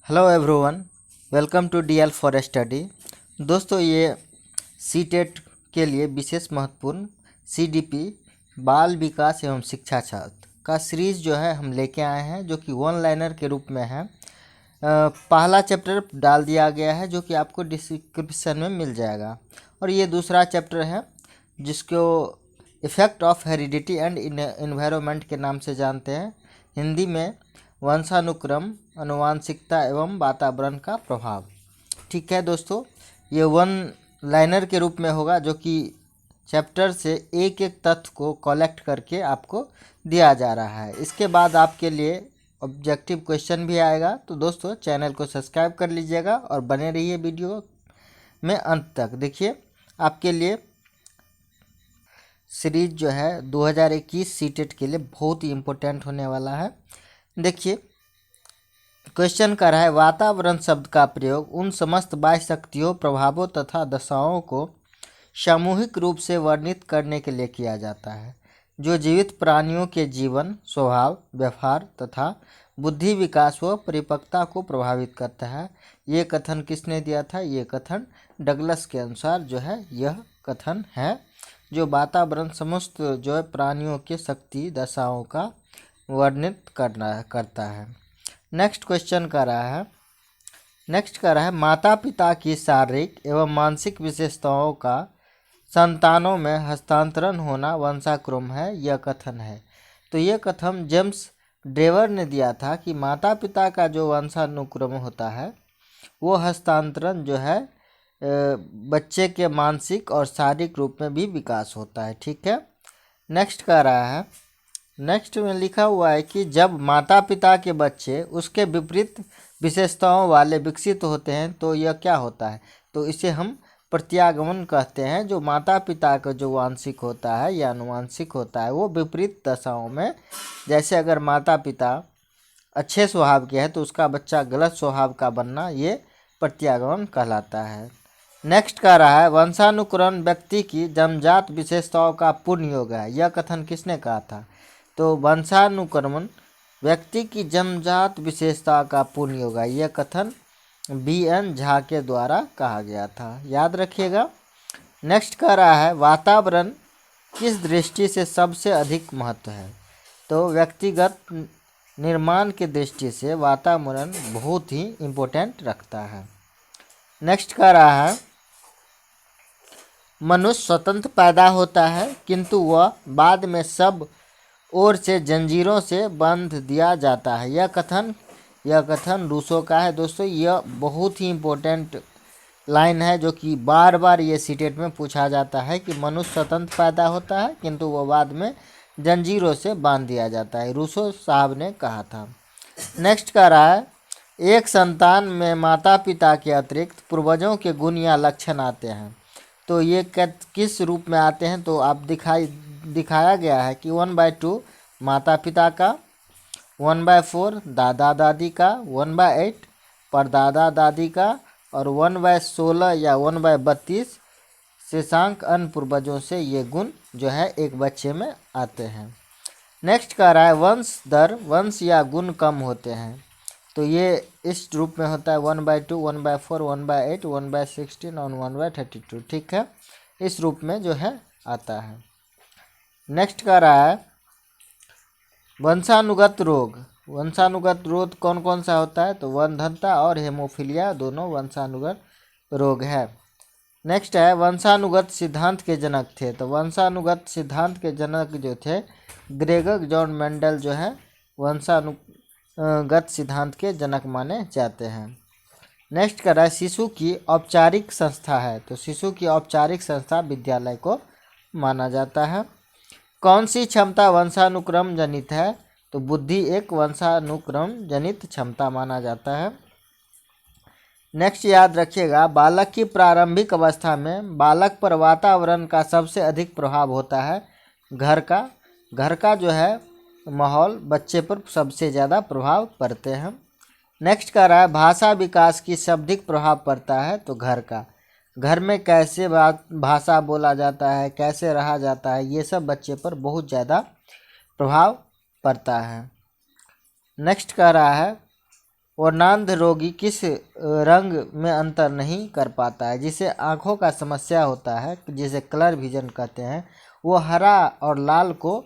Hello everyone, welcome to DL for study. दोस्तों, ये CTET के लिए विशेष महत्वपूर्ण सीडीपी बाल विकास एवं शिक्षा छात्र का सीरीज जो है हम लेके आए हैं, जो कि वन लाइनर के रूप में है। पहला चैप्टर डाल दिया गया है जो कि आपको डिस्क्रिप्शन में मिल जाएगा, और ये दूसरा चैप्टर है जिसको effect of heredity and environment के नाम से जानते हैं। हिंदी में वंशानुक्रम, आनुवंशिकता एवं वातावरण का प्रभाव। ठीक है दोस्तों, ये वन लाइनर के रूप में होगा, जो कि चैप्टर से एक एक तथ्य को कलेक्ट करके आपको दिया जा रहा है। इसके बाद आपके लिए ऑब्जेक्टिव क्वेश्चन भी आएगा। तो दोस्तों, चैनल को सब्सक्राइब कर लीजिएगा और बने रहिए वीडियो में अंत तक। देखिए, आपके लिए सीरीज जो है 2021 सीटेट के लिए बहुत ही इम्पोर्टेंट होने वाला है। देखिए, क्वेश्चन कर रहा है, वातावरण शब्द का प्रयोग उन समस्त बाह्य शक्तियों, प्रभावों तथा दशाओं को सामूहिक रूप से वर्णित करने के लिए किया जाता है जो जीवित प्राणियों के जीवन, स्वभाव, व्यवहार तथा बुद्धि विकास व परिपक्वता को प्रभावित करता है। ये कथन किसने दिया था? ये कथन डगलस के अनुसार जो है यह कथन है, जो वातावरण समस्त जो है प्राणियों के शक्ति दशाओं का वर्णित करता है। नेक्स्ट क्वेश्चन का रहा है माता पिता की शारीरिक एवं मानसिक विशेषताओं का संतानों में हस्तांतरण होना वंशाक्रम है, यह कथन है। तो यह कथन जेम्स ड्रेवर ने दिया था कि माता पिता का जो वंशानुक्रम होता है वो हस्तांतरण जो है बच्चे के मानसिक और शारीरिक रूप में भी विकास होता है। ठीक है। नेक्स्ट में लिखा हुआ है कि जब माता पिता के बच्चे उसके विपरीत विशेषताओं वाले विकसित होते हैं तो यह क्या होता है? तो इसे हम प्रत्यागमन कहते हैं। जो माता पिता का जो वांशिक होता है या आनुवांशिक होता है वो विपरीत दशाओं में, जैसे अगर माता पिता अच्छे स्वभाव के हैं तो उसका बच्चा गलत स्वभाव का बनना, ये प्रत्यागमन कहलाता है। नेक्स्ट कह रहा है, वंशानुक्रमण व्यक्ति की जन्मजात विशेषताओं का पूर्ण योग है, यह कथन किसने कहा था? तो वंशानुक्रमण व्यक्ति की जन्मजात विशेषता का पूर्ण योग है, यह कथन BN झा के द्वारा कहा गया था, याद रखिएगा। नेक्स्ट कह रहा है, वातावरण किस दृष्टि से सबसे अधिक महत्व है? तो व्यक्तिगत निर्माण की दृष्टि से वातावरण बहुत ही इम्पोर्टेंट रखता है। नेक्स्ट कह रहा है, मनुष्य स्वतंत्र पैदा होता है किंतु वह बाद में सब ओर से जंजीरों से बांध दिया जाता है, यह कथन रूसो का है। दोस्तों, यह बहुत ही इम्पोर्टेंट लाइन है जो कि बार बार ये सीटेट में पूछा जाता है कि मनुष्य स्वतंत्र पैदा होता है किंतु वह बाद में जंजीरों से बांध दिया जाता है, रूसो साहब ने कहा था। नेक्स्ट कह रहा है, एक संतान में माता पिता के अतिरिक्त पूर्वजों के गुण या लक्षण आते हैं, तो ये किस रूप में आते हैं? तो आप दिखाया गया है कि 1/2 माता पिता का, 1/4 दादा दादी का, 1/8 परदादा दादी का और 1/16 या 1/32 शेषांक अन्य पूर्वजों से ये गुण जो है एक बच्चे में आते हैं। नेक्स्ट कह रहा है, वंश दर वंश या गुण कम होते हैं, तो ये इस रूप में होता है 1/2 1/4 1/8 1/16 और 1/32। ठीक है, इस रूप में जो है आता है। नेक्स्ट कह रहा है, वंशानुगत रोग कौन कौन सा होता है? तो वंध्यता और हेमोफीलिया दोनों वंशानुगत रोग है। नेक्स्ट है, वंशानुगत सिद्धांत के जनक थे, तो वंशानुगत सिद्धांत के जनक जो थे ग्रेगर जॉन मेंडल जो है वंशानुगत सिद्धांत के जनक माने जाते हैं। नेक्स्ट कर रहा है, शिशु की औपचारिक संस्था है, तो शिशु की औपचारिक संस्था विद्यालय को माना जाता है। कौन सी क्षमता वंशानुक्रम जनित है? तो बुद्धि एक वंशानुक्रम जनित क्षमता माना जाता है। नेक्स्ट याद रखिएगा, बालक की प्रारंभिक अवस्था में बालक पर वातावरण का सबसे अधिक प्रभाव होता है घर का जो है माहौल बच्चे पर सबसे ज़्यादा प्रभाव पड़ते हैं। नेक्स्ट कह रहा है, भाषा विकास की शाब्दिक प्रभाव पड़ता है, तो घर में कैसे भाषा बोला जाता है, कैसे रहा जाता है, ये सब बच्चे पर बहुत ज़्यादा प्रभाव पड़ता है। नेक्स्ट कह रहा है, वर्णांध रोगी किस रंग में अंतर नहीं कर पाता है? जिसे आँखों का समस्या होता है, जिसे कलर विजन कहते हैं, वो हरा और लाल को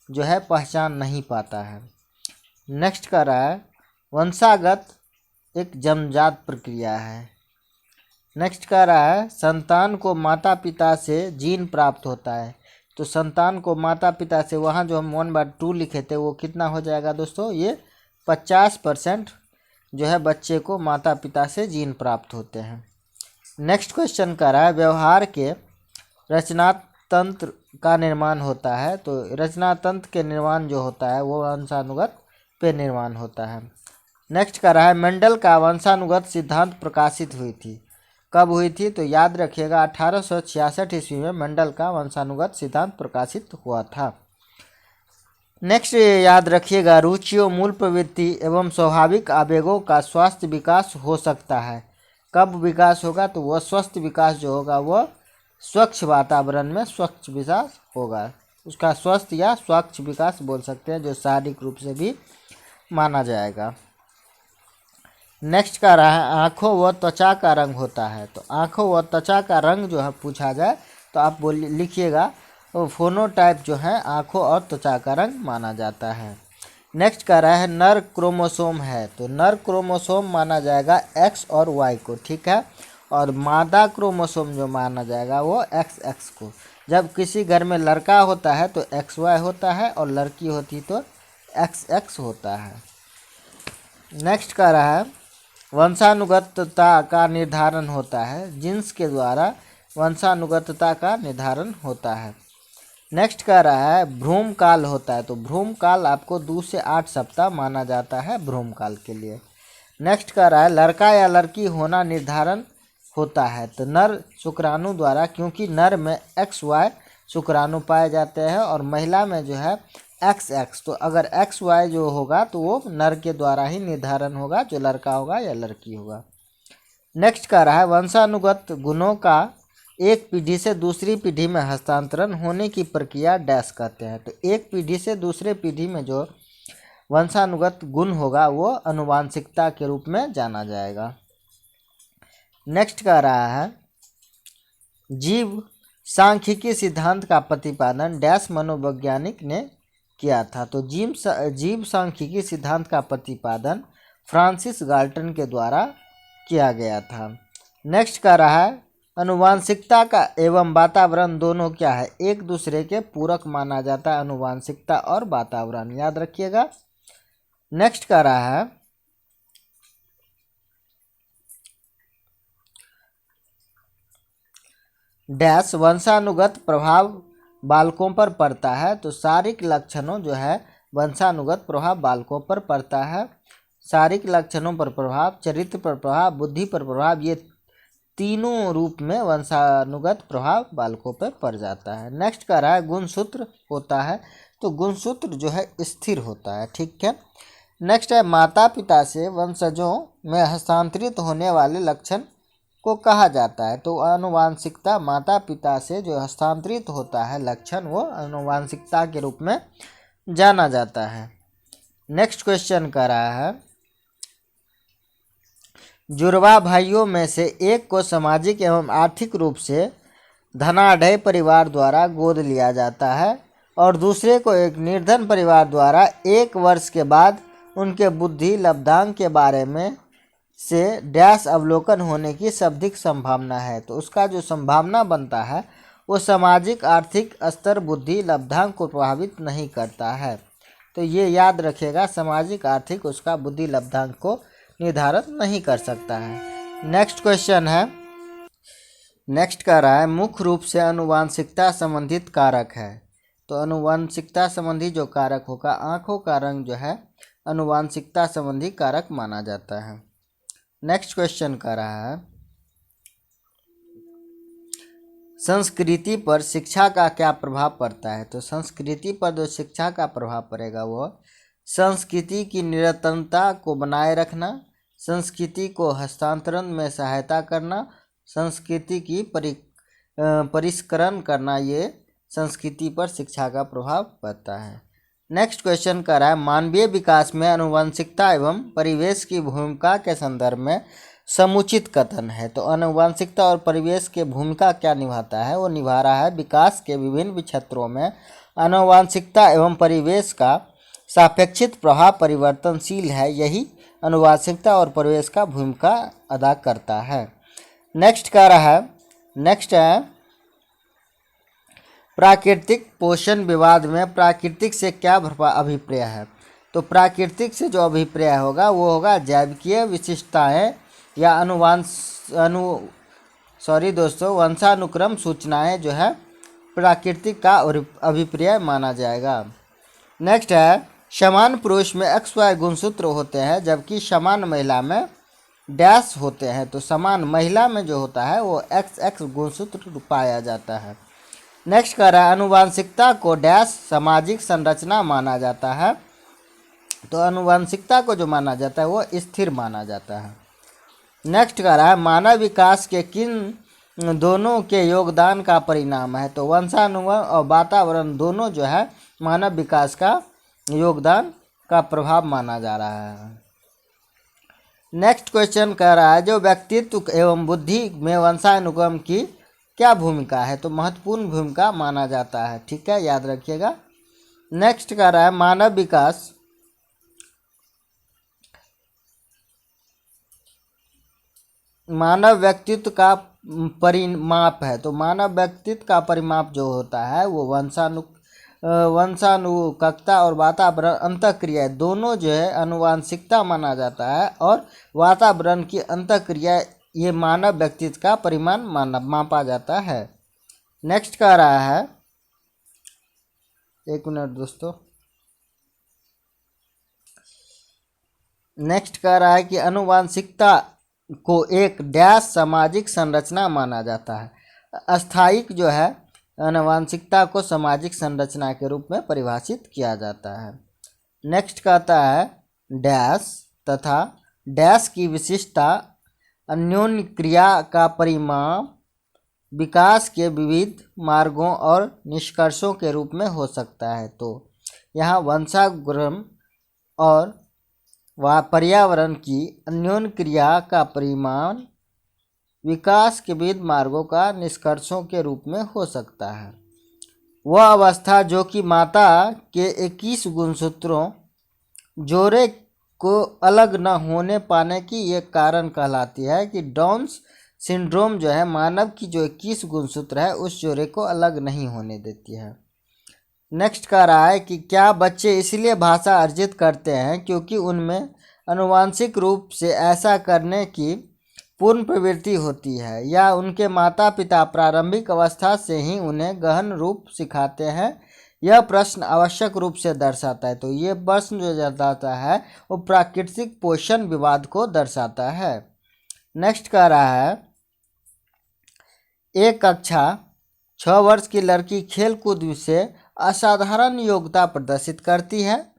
जो है पहचान नहीं पाता है। नेक्स्ट कह रहा है वंशागत एक जन्मजात प्रक्रिया है। नेक्स्ट कह रहा है संतान को माता पिता से जीन प्राप्त होता है। तो संतान को माता पिता से, वहाँ जो हम 1/2 लिखे थे वो कितना हो जाएगा दोस्तों? ये 50% जो है बच्चे को माता पिता से जीन प्राप्त होते हैं। नेक्स्ट क्वेश्चन कह रहा है व्यवहार के रचना तंत्र का निर्माण होता है। तो रचना तंत्र के निर्माण जो होता है वो वंशानुगत पे निर्माण होता है। नेक्स्ट कह रहा है मेंडल का वंशानुगत सिद्धांत प्रकाशित हुई थी, कब हुई थी? तो याद रखिएगा 1866 ईस्वी में मेंडल का वंशानुगत सिद्धांत प्रकाशित हुआ था। नेक्स्ट याद रखिएगा रुचियों, मूल प्रवृत्ति एवं स्वाभाविक आवेगों का स्वास्थ्य विकास हो सकता है। कब विकास होगा? तो वह स्वस्थ विकास जो होगा वह स्वच्छ वातावरण में स्वच्छ विकास होगा। उसका स्वस्थ या स्वच्छ विकास बोल सकते हैं, जो शारीरिक रूप से भी माना जाएगा। नेक्स्ट कह रहा है आँखों व त्वचा का रंग होता है। तो आँखों व त्वचा का रंग जो है पूछा जाए तो आप लिखिएगा फोनोटाइप जो है आँखों और त्वचा का रंग माना जाता है। नेक्स्ट कह रहा है नर क्रोमोसोम है। तो नर क्रोमोसोम माना जाएगा एक्स और वाई को, ठीक है। और मादा क्रोमोसोम जो माना जाएगा वो एक्स एक्स को। जब किसी घर में लड़का होता है तो एक्स वाई होता है और लड़की होती तो एक्स एक्स होता है। नेक्स्ट कह रहा है वंशानुगतता का निर्धारण होता है। जीन्स के द्वारा वंशानुगतता का निर्धारण होता है। नेक्स्ट कह रहा है भ्रूण काल होता है। तो भ्रूण काल आपको 2 से 8 सप्ताह माना जाता है भ्रूण काल के लिए। नेक्स्ट कह रहा है लड़का या लड़की होना निर्धारण होता है। तो नर शुक्राणु द्वारा, क्योंकि नर में एक्स वाई शुक्राणु पाए जाते हैं और महिला में जो है एक्स एक्स। तो अगर एक्स वाई जो होगा तो वो नर के द्वारा ही निर्धारण होगा, जो लड़का होगा या लड़की होगा। नेक्स्ट कह रहा है वंशानुगत गुणों का एक पीढ़ी से दूसरी पीढ़ी में हस्तांतरण होने की प्रक्रिया डैश कहते हैं। तो एक पीढ़ी से दूसरे पीढ़ी में जो वंशानुगत गुण होगा वो अनुवांशिकता के रूप में जाना जाएगा। नेक्स्ट कह रहा है जीव सांख्यिकी सिद्धांत का प्रतिपादन डैश मनोवैज्ञानिक ने किया था। तो जीव सांख्यिकी सिद्धांत का प्रतिपादन फ्रांसिस गाल्टन के द्वारा किया गया था। नेक्स्ट कह रहा है अनुवांशिकता का एवं वातावरण दोनों क्या है? एक दूसरे के पूरक माना जाता है अनुवांशिकता और वातावरण, याद रखिएगा। नेक्स्ट कह रहा है डैश वंशानुगत प्रभाव बालकों पर पड़ता है। तो शारीरिक लक्षणों जो है वंशानुगत प्रभाव बालकों पर पड़ता है। शारीरिक लक्षणों पर प्रभाव, चरित्र पर प्रभाव, बुद्धि पर प्रभाव, ये तीनों रूप में वंशानुगत प्रभाव बालकों पर पड़ जाता है। नेक्स्ट कह रहा है गुणसूत्र होता है। तो गुणसूत्र जो है स्थिर होता है, ठीक है। नेक्स्ट है माता पिता से वंशजों में हस्तांतरित होने वाले लक्षण को कहा जाता है। तो आनुवांशिकता, माता पिता से जो हस्तांतरित होता है लक्षण वो आनुवांशिकता के रूप में जाना जाता है। नेक्स्ट क्वेश्चन कह रहा है जुड़वा भाइयों में से एक को सामाजिक एवं आर्थिक रूप से धनाढ़ परिवार द्वारा गोद लिया जाता है और दूसरे को एक निर्धन परिवार द्वारा 1 वर्ष के बाद उनके बुद्धि लब्धांक के बारे में से डैश अवलोकन होने की शाब्दिक संभावना है। तो उसका जो संभावना बनता है वो सामाजिक आर्थिक स्तर बुद्धि लब्धांक को प्रभावित नहीं करता है। तो ये याद रखिएगा, सामाजिक आर्थिक उसका बुद्धि लब्धांक को निर्धारित नहीं कर सकता है। नेक्स्ट क्वेश्चन है, नेक्स्ट कह रहा है मुख्य रूप से अनुवांशिकता संबंधित कारक है। तो अनुवांशिकता संबंधी जो कारक होगा, आँखों का रंग जो है अनुवांशिकता संबंधी कारक माना जाता है। नेक्स्ट क्वेश्चन कह रहा है संस्कृति पर शिक्षा का क्या प्रभाव पड़ता है। तो संस्कृति पर जो शिक्षा का प्रभाव पड़ेगा वो संस्कृति की निरंतरता को बनाए रखना, संस्कृति को हस्तांतरण में सहायता करना, संस्कृति की परिष्करण करना, ये संस्कृति पर शिक्षा का प्रभाव पड़ता है। नेक्स्ट क्वेश्चन कर रहा है मानवीय विकास में आनुवंशिकता एवं परिवेश की भूमिका के संदर्भ में समुचित कथन है। तो आनुवंशिकता और परिवेश की भूमिका क्या निभाता है? वो निभा रहा है विकास के विभिन्न क्षेत्रों में आनुवंशिकता एवं परिवेश का सापेक्षित प्रभाव परिवर्तनशील है, यही आनुवंशिकता और परिवेश का भूमिका अदा करता है। नेक्स्ट है प्राकृतिक पोषण विवाद में प्राकृतिक से क्या अभिप्राय है? तो प्राकृतिक से जो अभिप्राय होगा वो होगा जैविकीय विशिष्टताएं या वंशानुक्रम सूचनाएं जो है प्राकृतिक का अभिप्राय माना जाएगा। नेक्स्ट है समान पुरुष में XY गुणसूत्र होते हैं जबकि समान महिला में डैश होते हैं। तो समान महिला में जो होता है वो XX गुणसूत्र पाया जाता है। नेक्स्ट कह रहा है आनुवंशिकता को डैश सामाजिक संरचना माना जाता है। तो आनुवंशिकता को जो माना जाता है वो स्थिर माना जाता है। नेक्स्ट कह रहा है मानव विकास के किन दोनों के योगदान का परिणाम है? तो वंशानुगमन और वातावरण दोनों जो है मानव विकास का योगदान का प्रभाव माना जा रहा है। नेक्स्ट क्वेश्चन कह रहा है जो व्यक्तित्व एवं बुद्धि में वंशानुगमन की क्या भूमिका है? तो महत्वपूर्ण भूमिका माना जाता है। ठीक है, याद रखिएगा। नेक्स्ट कह रहा है मानव व्यक्तित्व का परिमाप है। तो मानव व्यक्तित्व का परिमाप जो होता है वो वंशानुगमता और वातावरण अंतःक्रिया दोनों जो है आनुवंशिकता माना जाता है, और वातावरण की अंतःक्रिया ये मानव व्यक्तित्व का परिमाण मापा जाता है। नेक्स्ट कह रहा है, एक मिनट दोस्तों, नेक्स्ट कह रहा है कि आनुवंशिकता को एक डैश सामाजिक संरचना माना जाता है। अस्थायिक जो है आनुवंशिकता को सामाजिक संरचना के रूप में परिभाषित किया जाता है। नेक्स्ट कहता है डैश तथा डैश की विशिष्टता अन्योन्य क्रिया का परिमाप विकास के विविध मार्गों और निष्कर्षों के रूप में हो सकता है। तो यहाँ वंशानुगमन और पर्यावरण की अन्योन्य क्रिया का परिमाण विकास के विविध मार्गों का निष्कर्षों के रूप में हो सकता है। वह अवस्था जो कि माता के 21 गुणसूत्रों जोड़े को अलग न होने पाने की एक कारण कहलाती है कि डाउन सिंड्रोम जो है मानव की जो 21 गुणसूत्र है उस जोड़े को अलग नहीं होने देती है। नेक्स्ट कह रहा है कि क्या बच्चे इसलिए भाषा अर्जित करते हैं क्योंकि उनमें आनुवांशिक रूप से ऐसा करने की पूर्ण प्रवृत्ति होती है, या उनके माता पिता प्रारंभिक अवस्था से ही उन्हें गहन रूप सिखाते हैं? यह प्रश्न आवश्यक रूप से दर्शाता है। तो ये प्रश्न जो दर्शाता है वो प्राकृतिक पोषण विवाद को दर्शाता है। नेक्स्ट कह रहा है एक कक्षा 6 वर्ष की लड़की खेलकूद से असाधारण योग्यता प्रदर्शित करती है।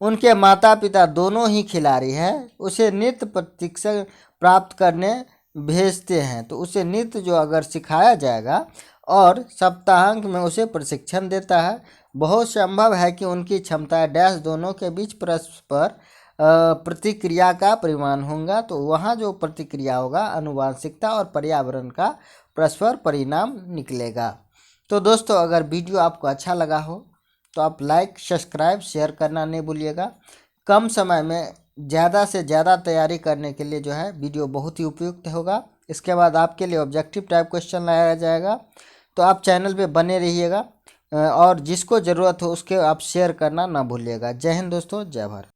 उनके माता पिता दोनों ही खिलाड़ी हैं। उसे नृत्य प्रशिक्षण प्राप्त करने भेजते हैं। तो उसे नृत्य जो अगर सिखाया जाएगा और सप्ताहांत में उसे प्रशिक्षण देता है, बहुत संभव है कि उनकी क्षमताएं डैश दोनों के बीच परस्पर प्रतिक्रिया का परिमाण होगा। तो वहाँ जो प्रतिक्रिया होगा आनुवांशिकता और पर्यावरण का परस्पर परिणाम निकलेगा। तो दोस्तों अगर वीडियो आपको अच्छा लगा हो तो आप लाइक सब्सक्राइब शेयर करना नहीं भूलिएगा। कम समय में ज़्यादा से ज़्यादा तैयारी करने के लिए जो है वीडियो बहुत ही उपयुक्त होगा। इसके बाद आपके लिए ऑब्जेक्टिव टाइप क्वेश्चन लाया जाएगा। तो आप चैनल पे बने रहिएगा और जिसको ज़रूरत हो उसके आप शेयर करना ना भूलिएगा। जय हिंद दोस्तों, जय भारत।